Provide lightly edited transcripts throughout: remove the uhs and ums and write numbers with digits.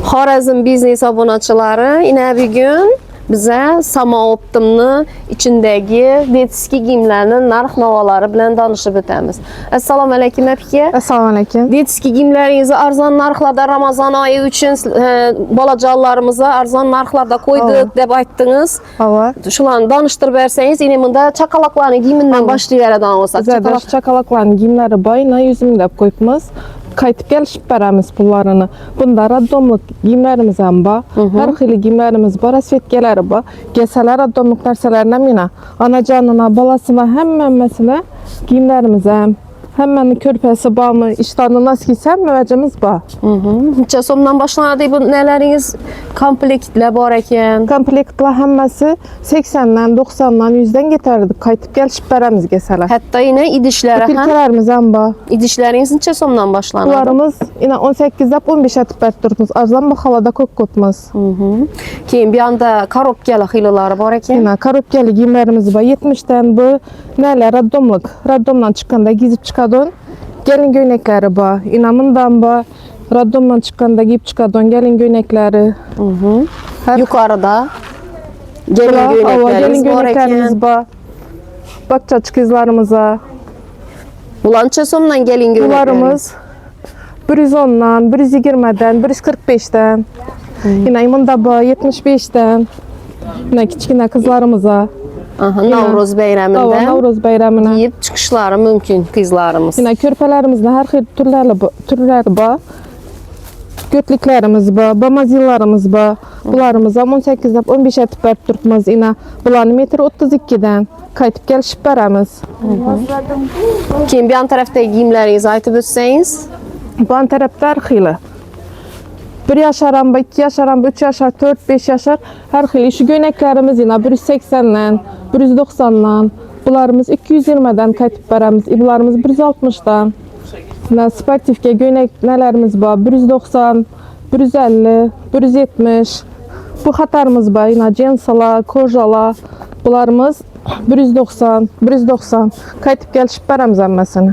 Xorazm biznes obunaçıları yine bir gün bize Sama Optim'ni içindeki vetski giyimlerinin narx navaları bilen danışıp ötemiz. Assalamu alaykum apike. Assalamu alaykum. Vetski giyimlerinizi arzon narxlarda Ramazan ayı için balacalarımıza arzon narxlarda koyduk deb aytdınız. Hava. Şularni danıştırıp verseniz, yine bunda çakalaklarını giyiminden başlayıveradigan bolsak. Bizde çakalakların giyimleri bayına yüzüm deb koyupmiz. Qaytib kelishib beramiz pullarini. Bunda raddomlik giyimlerimiz ham bor. Har xil giyimlerimiz bor, asvetkalari bor. Kesalar raddomlik narsalarni ham yana anajonina, balasina hammasini giyimlerimiz ham. Hemmenin körpesi bağımı, iştahını nasıl giysem müveccimiz var. Neçe somdan başlanады bu neleriniz komplektler var eken? Komplektler hemmesi 80'den, 90'dan, 100'den getirdik. Qaytib gelişip beremiz kesalar. Hatta yine idişlere Pilkelerimiz hem var. İdişleriniz neçe somdan başlanады? Bularımız yine 18'den 15 etip bertirimiz. Arzan bu havada kök kutmuz. Keyin bir anda korobkalı xilileri var eken? Yine korobkalı giyimlerimiz var. 70'ten bu neler raddomlik. Raddomdan çıkanda giyip çıkadın. Gelin göynekleri var. İnamından var. Raddomdan çıkanda giyip çıkadın. Gelin göynekleri. Yukarıda gelin göynekleriniz var. Bakçaç kızlarımıza. Bulan neçe somdan gelin göynekleriniz? Bularımız 110'dan, 120'den, 145'ten. Yine bunda var 75'ten. Yine küçükine kızlarımıza. Navruz bayramında Navruz bayramına. giyip çıkışları mümkün kızlarımız. Yine körpelerimizde her xil türleri var. Götlüklerimiz var, bamazillarımız var. Bularımız 18'den 15 etip berip turtmuz. Yine bularını metr 32'den qaytib gelişip beremiz. Keyin bir an taraftaki giyimlerinizi aytıp ötseniz? Bu an tarafta her xili. 1 yaşaran, 2 yaşaran, 3 yaşar, 4, 5 yaşar her xil. Şu göyneklerimiz yine 180'den, 190'dan. Bularımız 220'den qaytib beremiz. Bularımız 160'dan. Yine sportifke göyneklerimiz var. 190, 150, 170. Bu hatarımız var. Yine jensalar, kojalar. Bularımız 190, 190. Qaytib gelişip beremiz emmesini.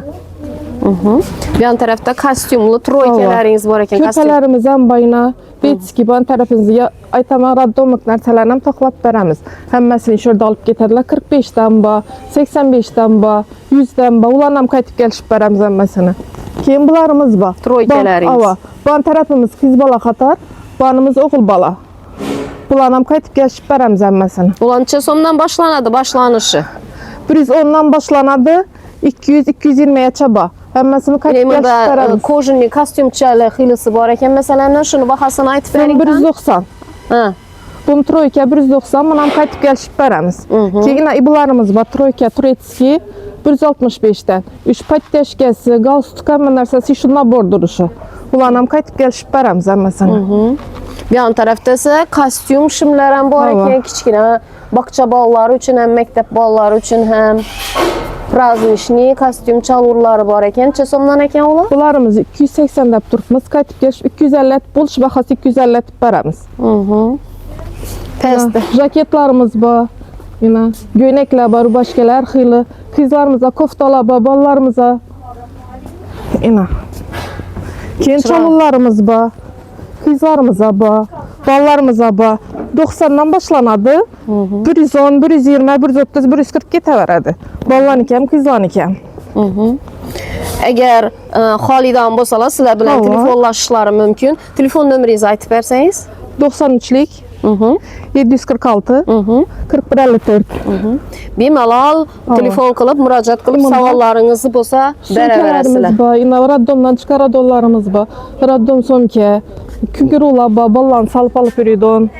Bir an tarafta kostyumlu troykeleriniz var eken. Köpelerimiz hem bayına, vetski, bu an tarafınızı aytama raddomlik narsalarını hem toplap beremiz. Hemmesini şurada alıp getirdiler. 45'den ba, 85'den ba, 100'den ba. Ulan hem qaytib gelişip beremiz emmesini. Keyin bularımız var. Troykeleriniz. Bu an tarafımız kız bala katar, bu anımız oğul bala. Bulan hem qaytib gelişip beremiz emmesini. Ulan neçe somdan başlanadı başlanışı? 110'dan başlanadı, 200-220'ye çaba. Hemmesini qaytib gelişip beremiz. Kojinli kostyumçalı xilisi var eken. Mesela şunu bahasını aytıp verin. 190. Bunu troyka 190, bunu hem qaytib gelişip beremiz. Keyin ibularımız var, troyka, turetski 165'ten. 3 patteşkesi, galstuk hem narsası şunla borduruşu. Ulan hem qaytib gelişip beremiz hemmesini. Bir an tarafta ise kostyum şimleren var eken. Kiçkine bakça balları için hem mektep balları için hem prazdnishni kostyum çalurları var eken. Neçe somdan eken olar? Bularımız 280 deb turibmiz, qaytib gelişip 250 buluş bahası 250 etib beremiz. Pesti. Jaketlarımız var. Yine göynekler var, başkalar xili. Kızlarımıza koftalar var, ballarımıza. Yine. Keyin çalurlarımız var. Kızlarımıza var, ballarımıza var. 90'dan başlanadı. 110, 120, 130, 140 getiveradi. Ballan iken, kızlan iken. Eğer halidan bolsalar sizler bilen telefonlaşışları mümkün. Telefon nömrenizi aytıp verseniz? 93'lik 746 4154. Bemalol telefon qilib, murojaat qilib savollarınızı bolsa beraverasizlar. Var, yine raddomdan çıkan radonlarımız var. Raddom somke, kükürula var, ballan salıp alıp yürüydün.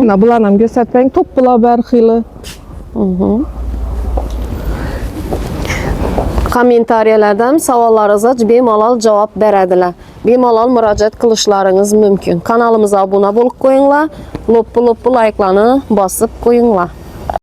Yine bularını hem göstermeyin, top bula ber xili. Kommentariyalardan savollarınıza bemalol cavab beradilar. Bemalol murojaat qilishlaringiz mumkin. Kanalımıza abone bolup qo'yinglar, loppu like'larni bosib qo'yinglar.